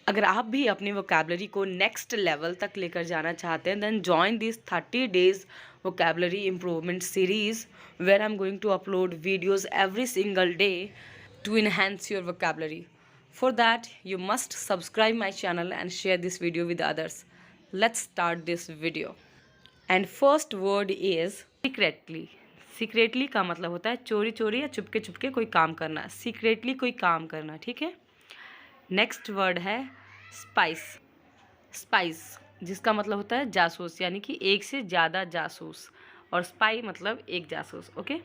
अगर आप भी अपनी वोकैबलरी को नेक्स्ट लेवल तक लेकर जाना चाहते हैं, then join this 30 days vocabulary improvement series where I'm going to upload videos every single day to enhance your vocabulary. For that, you must subscribe my channel and share this video with others. Let's start this video. And first word is secretly. Secretly का मतलब होता है चोरी चोरी या चुपके चुपके कोई काम करना, secretly कोई काम करना, ठीक है। नेक्स्ट वर्ड है स्पाइस। स्पाइस जिसका मतलब होता है जासूस, यानी कि एक से ज़्यादा जासूस, और स्पाई मतलब एक जासूस, ओके।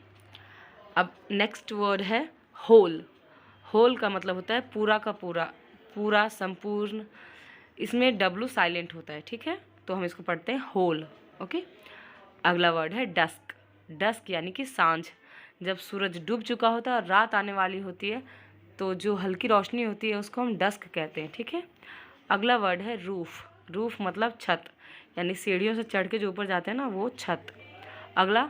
अब नेक्स्ट वर्ड है होल। होल का मतलब होता है पूरा का पूरा, पूरा, संपूर्ण। इसमें डब्लू साइलेंट होता है, ठीक है, तो हम इसको पढ़ते हैं होल, ओके। अगला वर्ड है डस्क। डस्क यानी कि सांझ, जब सूरज डूब चुका होता है और रात आने वाली होती है तो जो हल्की रोशनी होती है उसको हम डस्क कहते हैं, ठीक है। अगला वर्ड है रूफ। रूफ मतलब छत, यानी सीढ़ियों से चढ़ के जो ऊपर जाते हैं ना, वो छत। अगला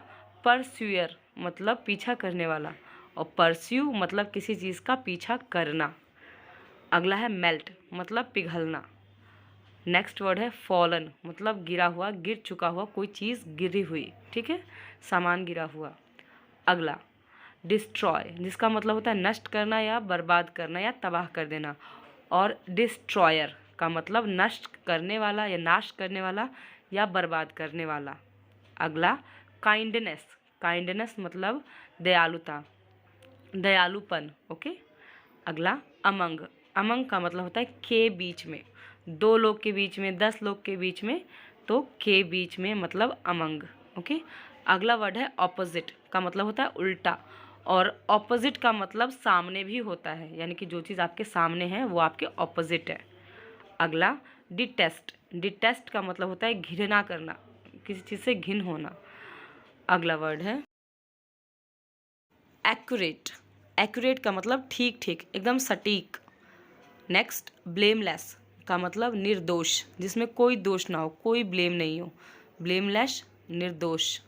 परस्यूअर मतलब पीछा करने वाला, और परस्यू मतलब किसी चीज़ का पीछा करना। अगला है मेल्ट मतलब पिघलना। नेक्स्ट वर्ड है फॉलन मतलब गिरा हुआ, गिर चुका हुआ, कोई चीज़ गिरी हुई, ठीक है, सामान गिरा हुआ। अगला डिस्ट्रॉय जिसका मतलब होता है नष्ट करना या बर्बाद करना या तबाह कर देना, और डिस्ट्रॉयर का मतलब नष्ट करने वाला या नाश करने वाला या बर्बाद करने वाला। अगला काइंडनेस। काइंडनेस मतलब दयालुता, दयालुपन, ओके। अगला अमंग। अमंग का मतलब होता है के बीच में, 2 लोग के बीच में, 10 लोग के बीच में, तो के बीच में मतलब अमंग, ओके। अगला वर्ड है ऑपोजिट का मतलब होता है उल्टा, और ऑपोजिट का मतलब सामने भी होता है, यानी कि जो चीज़ आपके सामने है वो आपके ऑपोजिट है। अगला डिटेस्ट। डिटेस्ट का मतलब होता है घृणा करना, किसी चीज़ से घिन होना। अगला वर्ड है एक्यूरेट। एक्यूरेट का मतलब ठीक ठीक, एकदम सटीक। नेक्स्ट ब्लेमलेस का मतलब निर्दोष, जिसमें कोई दोष ना हो, कोई ब्लेम नहीं हो, ब्लेमलेस, निर्दोष।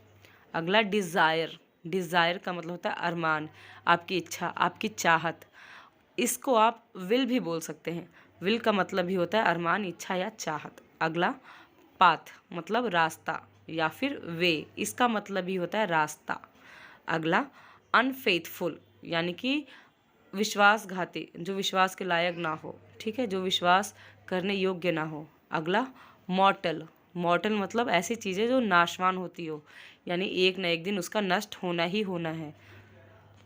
अगला डिज़ायर। डिज़ायर का मतलब होता है अरमान, आपकी इच्छा, आपकी चाहत। इसको आप विल भी बोल सकते हैं, विल का मतलब भी होता है अरमान, इच्छा या चाहत। अगला पाथ मतलब रास्ता या फिर वे, इसका मतलब भी होता है रास्ता। अगला अनफेथफुल यानी कि विश्वासघाती, जो विश्वास के लायक ना हो, ठीक है, जो विश्वास करने योग्य ना हो। अगला मॉर्टल। मॉर्टल मतलब ऐसी चीज़ें जो नाशवान होती हो, यानी एक न एक दिन उसका नष्ट होना ही होना है।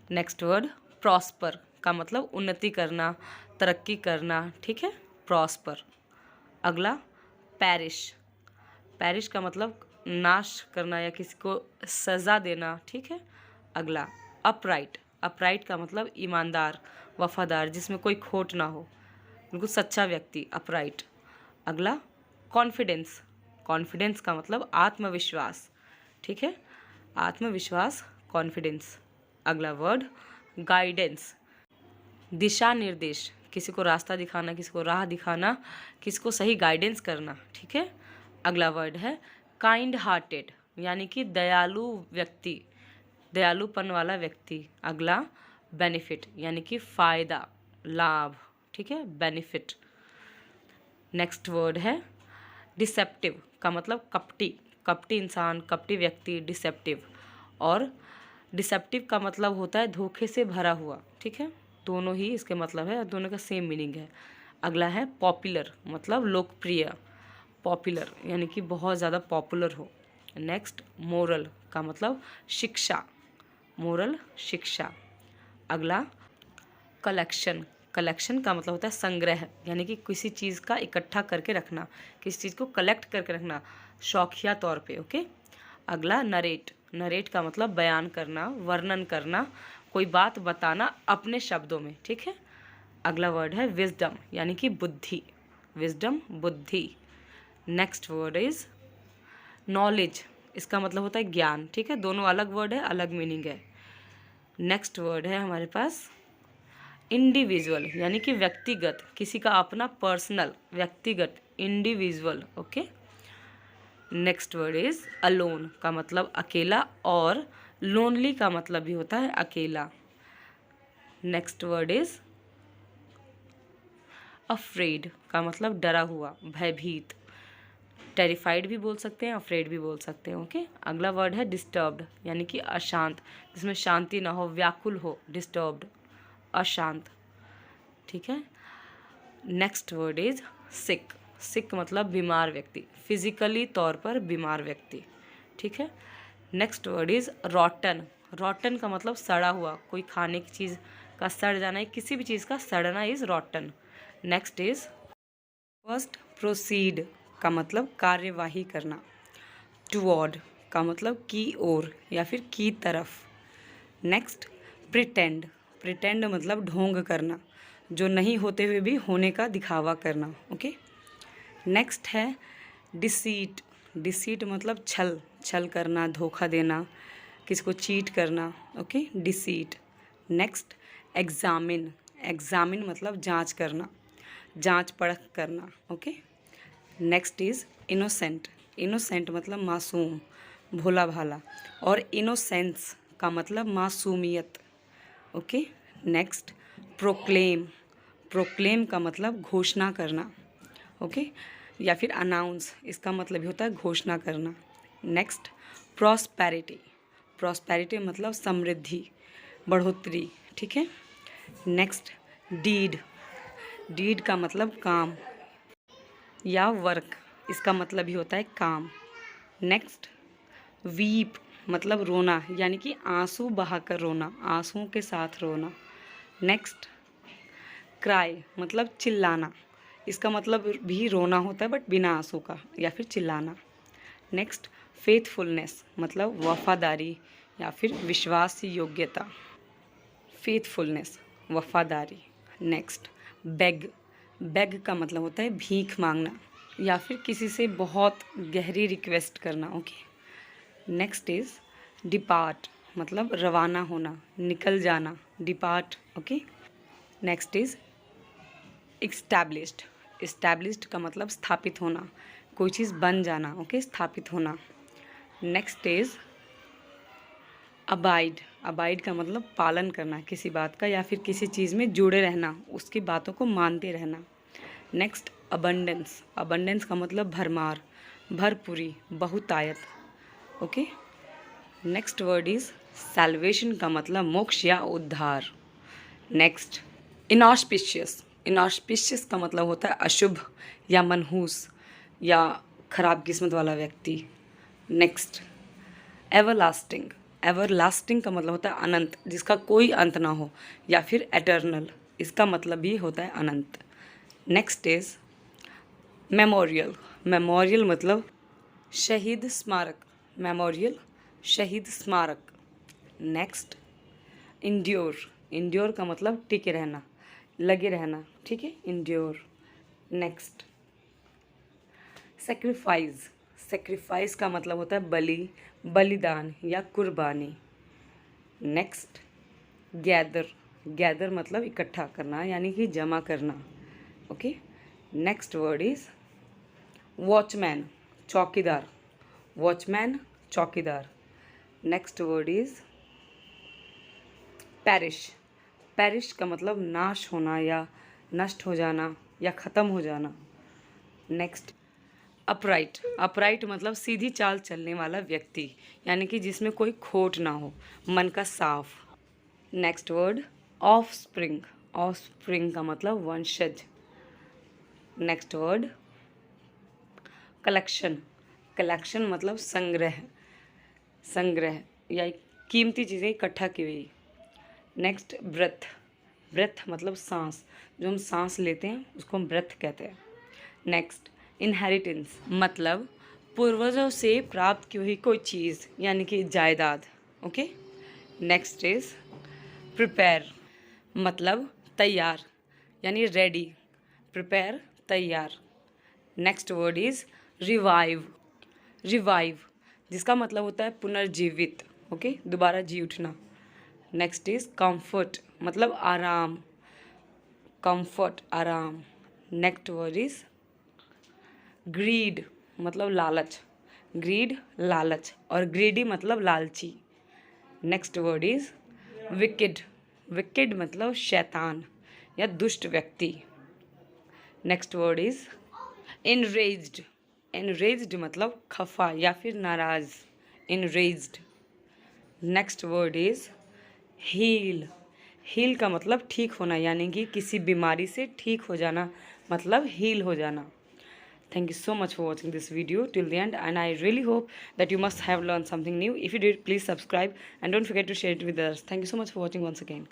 नेक्स्ट वर्ड प्रॉस्पर का मतलब उन्नति करना, तरक्की करना, ठीक है, प्रॉस्पर। अगला पैरिश। पैरिश का मतलब नाश करना या किसी को सज़ा देना, ठीक है। अगला अपराइट। अपराइट का मतलब ईमानदार, वफादार, जिसमें कोई खोट ना हो, बिल्कुल सच्चा व्यक्ति, अपराइट। अगला कॉन्फिडेंस। कॉन्फिडेंस का मतलब आत्मविश्वास, ठीक है, आत्मविश्वास, कॉन्फिडेंस। अगला वर्ड गाइडेंस। दिशा निर्देश, किसी को रास्ता दिखाना, किसी को राह दिखाना, किसी को सही गाइडेंस करना, ठीक है। अगला वर्ड है काइंड हार्टेड यानी कि दयालु व्यक्ति, दयालुपन वाला व्यक्ति। अगला बेनिफिट यानी कि फ़ायदा, लाभ, ठीक है, बेनिफिट। नेक्स्ट वर्ड है डिसेप्टिव का मतलब कपटी, कपटी इंसान, कपटी व्यक्ति, डिसेप्टिव। और डिसेप्टिव का मतलब होता है धोखे से भरा हुआ, ठीक है, दोनों ही इसके मतलब है, दोनों का सेम मीनिंग है। अगला है पॉपुलर मतलब लोकप्रिय, पॉपुलर यानी कि बहुत ज़्यादा पॉपुलर हो। नेक्स्ट मोरल का मतलब शिक्षा, मोरल, शिक्षा। अगला कलेक्शन। कलेक्शन का मतलब होता है संग्रह, यानी कि किसी चीज़ का इकट्ठा करके रखना, किसी चीज़ को कलेक्ट करके रखना शौकिया तौर पे, ओके। अगला नरेट। नरेट का मतलब बयान करना, वर्णन करना, कोई बात बताना अपने शब्दों में, ठीक है। अगला वर्ड है विजडम यानी कि बुद्धि, विजडम, बुद्धि। नेक्स्ट वर्ड इज नॉलेज, इसका मतलब होता है ज्ञान, ठीक है, दोनों अलग वर्ड है, अलग मीनिंग है। नेक्स्ट वर्ड है हमारे पास इंडिविजुअल यानी कि व्यक्तिगत, किसी का अपना पर्सनल, व्यक्तिगत, individual, okay. Next word is alone का मतलब अकेला, और लोनली का मतलब भी होता है अकेला। नेक्स्ट वर्ड इज अफ्रेड का मतलब डरा हुआ, भयभीत। टेरिफाइड भी बोल सकते हैं, अफ्रेड भी बोल सकते हैं। ओके, अगला वर्ड है डिस्टर्ब्ड, यानी कि अशांत, जिसमें शांति ना हो, व्याकुल हो, डिस्टर्ब्ड, अशांत। ठीक है। Next word is sick. Sick मतलब बीमार व्यक्ति, फिजिकली तौर पर बीमार व्यक्ति। ठीक है। Next word is रॉटन। रॉटन का मतलब सड़ा हुआ, कोई खाने की चीज़ का सड़ जाना, किसी भी चीज़ का सड़ना is रॉटन। Next is first, proceed का मतलब कार्यवाही करना। टुवर्ड का मतलब की ओर या फिर की तरफ। Next, pretend. प्रिटेंड मतलब ढोंग करना, जो नहीं होते हुए भी होने का दिखावा करना। ओके। नेक्स्ट है डिसीट। डिसीट मतलब छल, छल करना, धोखा देना, किसी को चीट करना। Okay, deceit. Next, examine. Examine मतलब जांच करना, जांच परख करना। Okay. Next is innocent. Innocent मतलब मासूम, भोला भाला, और इनोसेंस का मतलब मासूमियत। ओके। Next, proclaim. प्रोक्लेम का मतलब घोषणा करना। ओके, या फिर अनाउंस, इसका मतलब भी होता है घोषणा करना। Next, prosperity. प्रॉस्पेरिटी मतलब समृद्धि, बढ़ोतरी। ठीक है। Next, deed. डीड का मतलब काम या वर्क, इसका मतलब भी होता है काम। नेक्स्ट, वीप मतलब रोना, यानी कि आंसू बहाकर रोना, आंसुओं के साथ रोना। नेक्स्ट, क्राई मतलब चिल्लाना, इसका मतलब भी रोना होता है बट बिना आंसू का, या फिर चिल्लाना। नेक्स्ट, फेथफुलनेस मतलब वफादारी या फिर विश्वास योग्यता। फेथफुलनेस, वफादारी। Next, bag. बेग का मतलब होता है भीख मांगना या फिर किसी से बहुत गहरी रिक्वेस्ट करना। ओके। नेक्स्ट इज डिपार्ट मतलब रवाना होना, निकल जाना, depart. Okay. Next is established. Established का मतलब स्थापित होना, कोई चीज़ बन जाना। ओके, स्थापित होना। Next is abide. अबाइड का मतलब पालन करना किसी बात का या फिर किसी चीज़ में जुड़े रहना, उसकी बातों को मानते रहना। Next, abundance. अबंडेंस का मतलब भरमार, भरपूरी, बहुतायत। Okay. Next word is salvation का मतलब मोक्ष या उद्धार। Next, inauspicious. इनऑस्पिशियस का मतलब होता है अशुभ या मनहूस या खराब किस्मत वाला व्यक्ति। Next, everlasting. एवरलास्टिंग का मतलब होता है अनंत, जिसका कोई अंत ना हो, या फिर एटर्नल, इसका मतलब भी होता है अनंत। Next is memorial. मेमोरियल मतलब शहीद स्मारक, मेमोरियल शहीद स्मारक। Next, endure. इंड्योर का मतलब टिके रहना, लगे रहना। ठीक है, इंड्योर। Next, sacrifice. सेक्रीफाइस का मतलब होता है बलि, बलिदान या कुर्बानी। Next, gather. गैदर मतलब इकट्ठा करना यानी कि जमा करना। Okay. Next word is watchman, चौकीदार। वॉचमैन, चौकीदार। Next word is parish. Parish का मतलब नाश होना या नष्ट हो जाना या ख़त्म हो जाना। Next, upright. अपराइट मतलब सीधी चाल चलने वाला व्यक्ति, यानी कि जिसमें कोई खोट ना हो, मन का साफ। Next word, offspring. ऑफस्प्रिंग का मतलब वंशज। Next word, collection. कलेक्शन मतलब संग्रह, संग्रह या कीमती चीज़ें इकट्ठा की हुई। Next, breath. ब्रेथ मतलब सांस, जो हम सांस लेते हैं उसको हम ब्रेथ कहते हैं। नेक्स्ट, इनहेरिटेंस मतलब पूर्वजों से प्राप्त की हुई कोई चीज़ यानी कि जायदाद। ओके। नेक्स्ट इज प्रिपेयर मतलब तैयार यानी रेडी, प्रिपेयर तैयार। Next word is revive. Revive जिसका मतलब होता है पुनर्जीवित। ओके, दोबारा जी उठना। नेक्स्ट इज कंफर्ट मतलब आराम, कंफर्ट आराम। नेक्स्ट वर्ड इज ग्रीड मतलब लालच, ग्रीड लालच, और ग्रीडी मतलब लालची। Next word is wicked. Wicked मतलब शैतान या दुष्ट व्यक्ति। Next word is enraged. enraged मतलब खफा या फिर नाराज, enraged. Next word is heal. Heal का मतलब ठीक होना, यानी कि किसी बीमारी से ठीक हो जाना, मतलब हील हो जाना. Thank you so much for watching this video till the end, and I really hope that you must have learned something new. If you did, please subscribe and don't forget to share it with others. Thank you so much for watching once again.